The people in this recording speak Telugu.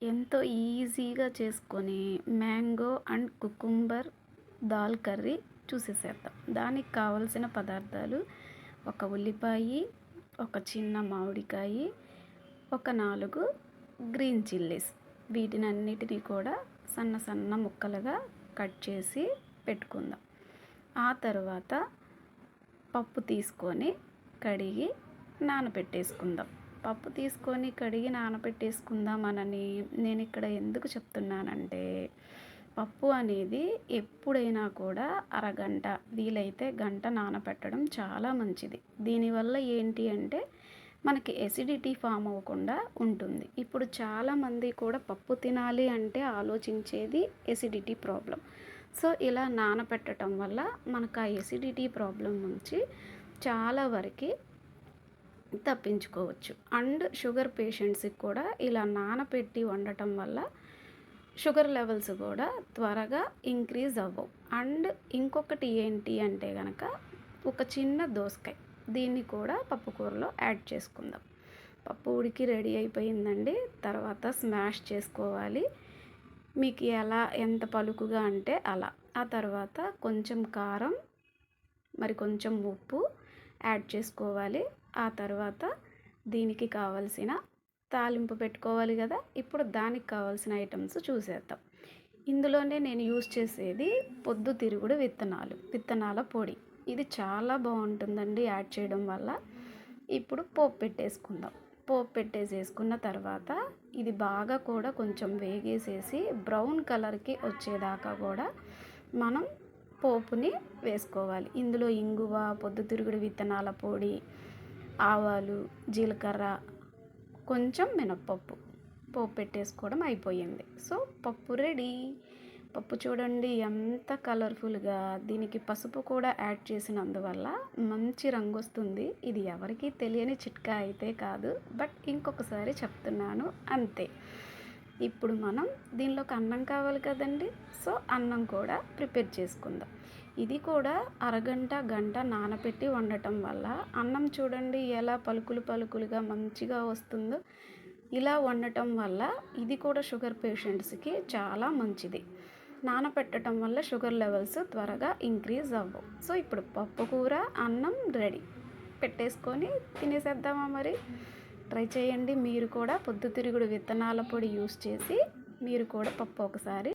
ఎంతో ఈజీగా చేసుకొని mango and cucumber dal curry చూసేసేద్దాం. దానికి కావలసిన పదార్థాలు: ఒక ఉల్లిపాయ, ఒక చిన్న మామిడికాయ, ఒక 4 గ్రీన్ చిల్లీస్. వీటినన్నిటినీ కూడా సన్న సన్న ముక్కలుగా కట్ చేసి పెట్టుకుందాం. ఆ తర్వాత పప్పు తీసుకొని కడిగి నానబెట్టేసుకుందాం. పప్పు తీసుకొని కడిగి నానబెట్టేసుకుందామనని నేను ఇక్కడ ఎందుకు చెప్తున్నానంటే, పప్పు అనేది ఎప్పుడైనా కూడా అరగంట, వీలైతే గంట నానబెట్టడం చాలా మంచిది. దీనివల్ల ఏంటి అంటే మనకి ఎసిడిటీ ఫామ్ అవ్వకుండా ఉంటుంది. ఇప్పుడు చాలామంది కూడా పప్పు తినాలి అంటే ఆలోచించేది ఎసిడిటీ ప్రాబ్లం. సో ఇలా నానబెట్టడం వల్ల మనకు ఆ ఎసిడిటీ ప్రాబ్లం నుంచి చాలా వరకు తప్పించుకోవచ్చు. అండ్ షుగర్ పేషెంట్స్కి కూడా ఇలా నానబెట్టి వండటం వల్ల షుగర్ లెవెల్స్ కూడా త్వరగా ఇంక్రీజ్ అవ్వవు. అండ్ ఇంకొకటి ఏంటి అంటే కనుక, ఒక చిన్న దోసకాయ, దీన్ని కూడా పప్పు కూరలో యాడ్ చేసుకుందాం. పప్పు ఉడికి రెడీ అయిపోయిందండి. తర్వాత స్మాష్ చేసుకోవాలి. మీకు ఎంత పలుకుగా అంటే అలా. ఆ తర్వాత కొంచెం కారం, మరి కొంచెం ఉప్పు యాడ్ చేసుకోవాలి. ఆ తర్వాత దీనికి కావలసిన తాలింపు పెట్టుకోవాలి కదా. ఇప్పుడు దానికి కావాల్సిన ఐటమ్స్ చూసేద్దాం. ఇందులోనే నేను యూజ్ చేసేది పొద్దుతిరుగుడు విత్తనాల పొడి. ఇది చాలా బాగుంటుందండి యాడ్ చేయడం వల్ల. ఇప్పుడు పోపు పెట్టేసుకుందాం. పోపు పెట్టేసేసుకున్న తర్వాత ఇది బాగా కూడా కొంచెం వేగేసేసి బ్రౌన్ కలర్కి వచ్చేదాకా కూడా మనం పోపుని వేసుకోవాలి. ఇందులో ఇంగువ, పొద్దుతిరుగుడు విత్తనాల పొడి, ఆవాలు, జీలకర్ర, కొంచెం మినప్పప్పు పోపు పెట్టేసుకోవడం అయిపోయింది. సో పప్పు రెడీ. పప్పు చూడండి ఎంత కలర్ఫుల్గా. దీనికి పసుపు కూడా యాడ్ చేసినందువల్ల మంచి రంగు వస్తుంది. ఇది ఎవరికీ తెలియని చిట్కా అయితే కాదు, బట్ ఇంకొకసారి చెప్తున్నాను అంతే. ఇప్పుడు మనం దీనిలోకి అన్నం కావాలి కదండి. సో అన్నం కూడా ప్రిపేర్ చేసుకుందాం. ఇది కూడా అరగంట, గంట నానబెట్టి వండటం వల్ల అన్నం చూడండి ఎలా పలుకులుగా మంచిగా వస్తుందో. ఇలా వండటం వల్ల ఇది కూడా షుగర్ పేషెంట్స్కి చాలా మంచిది. నానబెట్టడం వల్ల షుగర్ లెవెల్స్ త్వరగా ఇంక్రీజ్ అవ్వవు. సో ఇప్పుడు పప్పు కూర, అన్నం రెడీ. పెట్టేసుకొని తినేసేద్దామా మరి? ట్రై చేయండి మీరు కూడా. పొద్దుతిరుగుడు విత్తనాల పొడి యూస్ చేసి మీరు కూడా పప్పు ఒకసారి